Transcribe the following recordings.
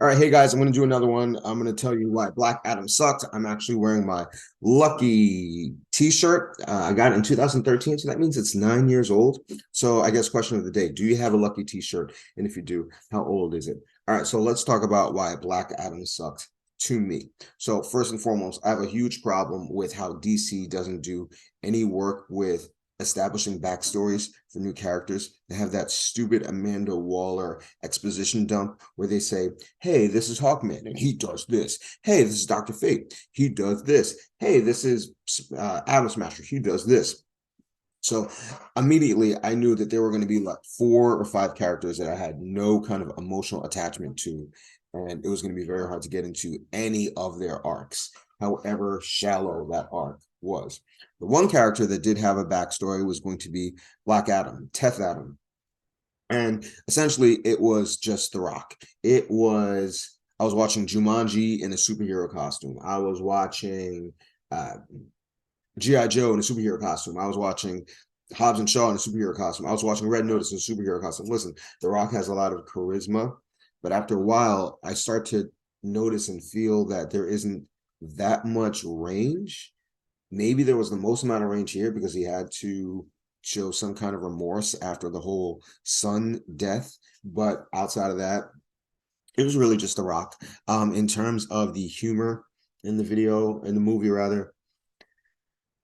All right, hey guys, I'm going to do another one. I'm going to tell you why Black Adam sucked. I'm actually wearing my Lucky t-shirt. I got it in 2013, so that means it's 9 years old. So I guess question of the day, do you have a Lucky t-shirt? And if you do, how old is it? All right, so let's talk about why Black Adam sucked to me. So first and foremost, I have a huge problem with how DC doesn't do any work with establishing backstories for new characters. They have that stupid Amanda Waller exposition dump where they say, hey, this is Hawkman, and he does this. Hey, this is Dr. Fate. He does this. Hey, this is Atom Smasher. He does this. So immediately I knew that there were going to be like 4 or 5 characters that I had no kind of emotional attachment to. And it was going to be very hard to get into any of their arcs, however shallow that arc was. The one character that did have a backstory was going to be Black Adam, Teth Adam. And essentially, it was just The Rock. I was watching Jumanji in a superhero costume. I was watching G.I. Joe in a superhero costume. I was watching Hobbs and Shaw in a superhero costume. I was watching Red Notice in a superhero costume. Listen, The Rock has a lot of charisma, but after a while, I start to notice and feel that there isn't that much range. Maybe there was the most amount of range here because he had to show some kind of remorse after the whole son death. But outside of that, it was really just The Rock. In terms of the humor in the movie rather,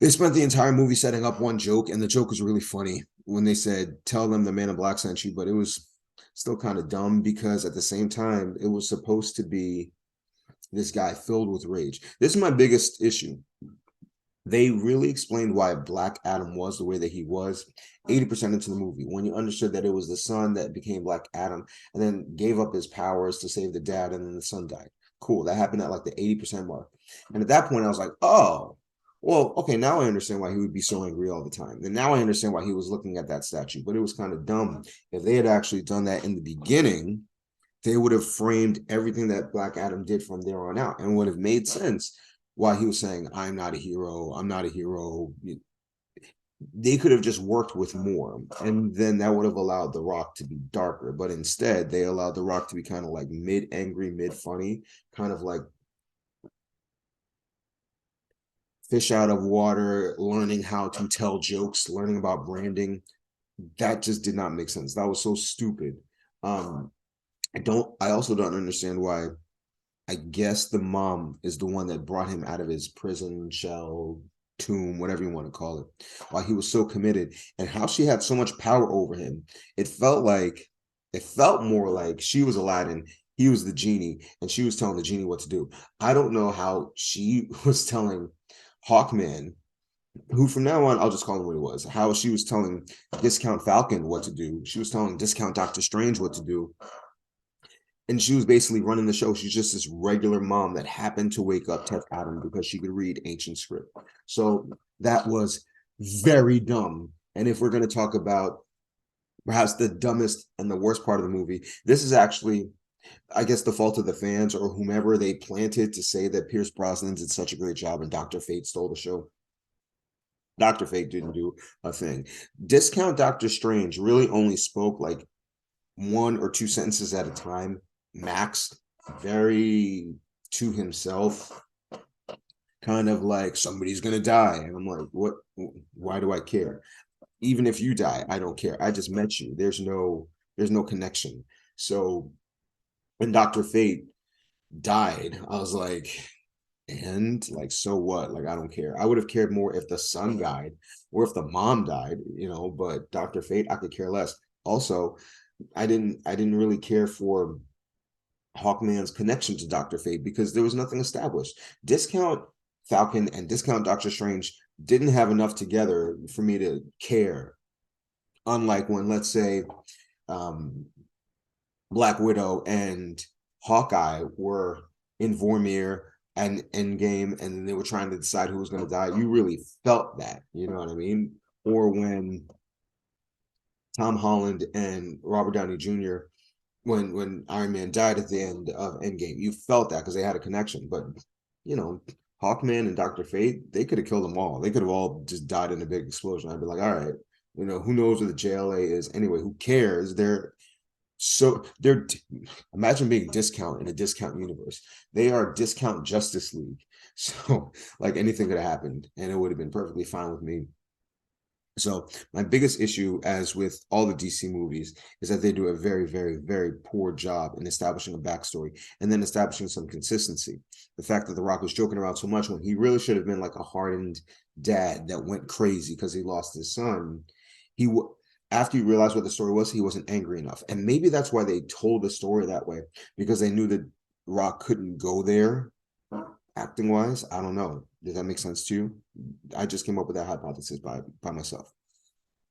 they spent the entire movie setting up one joke, and the joke was really funny when they said, tell them the Man in Black sent you, but it was still kind of dumb because at the same time, it was supposed to be this guy filled with rage. This is my biggest issue. They really explained why Black Adam was the way that he was 80% into the movie. When you understood that it was the son that became Black Adam and then gave up his powers to save the dad, and then the son died. Cool. That happened at like the 80% mark. And at that point, I was like, oh, well, okay, now I understand why he would be so angry all the time. And now I understand why he was looking at that statue. But it was kind of dumb. If they had actually done that in the beginning, they would have framed everything that Black Adam did from there on out and would have made sense why he was saying, I'm not a hero. I'm not a hero. They could have just worked with more. And then that would have allowed The Rock to be darker. But instead, they allowed The Rock to be kind of like mid angry, mid funny, kind of like fish out of water, learning how to tell jokes, learning about branding. That just did not make sense. That was so stupid. Um, I also don't understand why. I guess the mom is the one that brought him out of his prison shell, tomb, whatever you want to call it, while he was so committed, and how she had so much power over him. It felt more like she was Aladdin, he was the genie, and she was telling the genie what to do. I don't know how she was telling Hawkman, who from now on I'll just call him what it was, how she was telling Discount Falcon what to do. She was telling Discount Doctor Strange what to do, and she was basically running the show. She's just this regular mom that happened to wake up Teth Adam because she could read ancient script. So that was very dumb. And if we're going to talk about perhaps the dumbest and the worst part of the movie, this is actually, I guess, the fault of the fans or whomever they planted to say that Pierce Brosnan did such a great job and Dr. Fate stole the show. Dr. Fate didn't do a thing. Discount Doctor Strange really only spoke like 1 or 2 sentences at a time, max, very to himself, kind of like somebody's gonna die. And I'm like, what? Why do I care? Even if you die, I don't care. I just met you. There's no connection. So when Dr. Fate died, I was like, and like, so what? Like, I don't care. I would have cared more if the son died or if the mom died, but Dr. Fate, I could care less. Also, I didn't really care for Hawkman's connection to Dr. Fate because there was nothing established. Discount Falcon and Discount Doctor Strange didn't have enough together for me to care. Unlike when, let's say, um, Black Widow and Hawkeye were in Vormir and Endgame, and they were trying to decide who was going to die. You really felt that, you know what I mean? Or when Tom Holland and Robert Downey Jr. when Iron Man died at the end of Endgame, you felt that because they had a connection. But you know, Hawkman and Doctor Fate, they could have killed them all. They could have all just died in a big explosion. I'd be like, all right, who knows where the JLA is anyway? Who cares? So imagine being discount in a discount universe. They are discount Justice League. So like anything could have happened and it would have been perfectly fine with me. So my biggest issue, as with all the DC movies, is that they do a very, very, very poor job in establishing a backstory and then establishing some consistency. The fact that The Rock was joking around so much when he really should have been like a hardened dad that went crazy because he lost his son. He after you realized what the story was, he wasn't angry enough, and maybe that's why they told the story that way, because they knew that Rock couldn't go there acting wise. I don't know. Does that make sense to you? I just came up with that hypothesis by myself.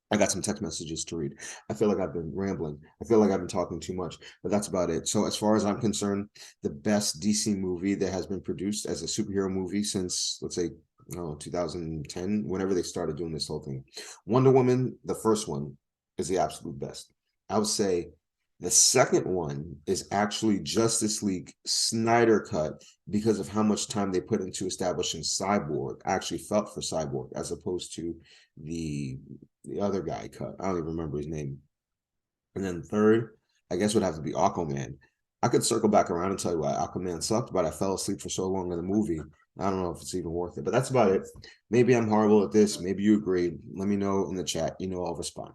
I got some text messages to read. I feel like I've been rambling. I feel like I've been talking too much, but that's about it. So as far as I'm concerned, the best DC movie that has been produced as a superhero movie since, let's say, no, 2010, whenever they started doing this whole thing. Wonder Woman, the first one, is the absolute best. I would say the second one is actually Justice League Snyder cut because of how much time they put into establishing Cyborg. I actually felt for Cyborg as opposed to the the other guy cut. I don't even remember his name. And then third, I guess would have to be Aquaman. I could circle back around and tell you why Aquaman sucked, but I fell asleep for so long in the movie. I don't know if it's even worth it, but that's about it. Maybe I'm horrible at this. Maybe you agree. Let me know in the chat. I'll respond.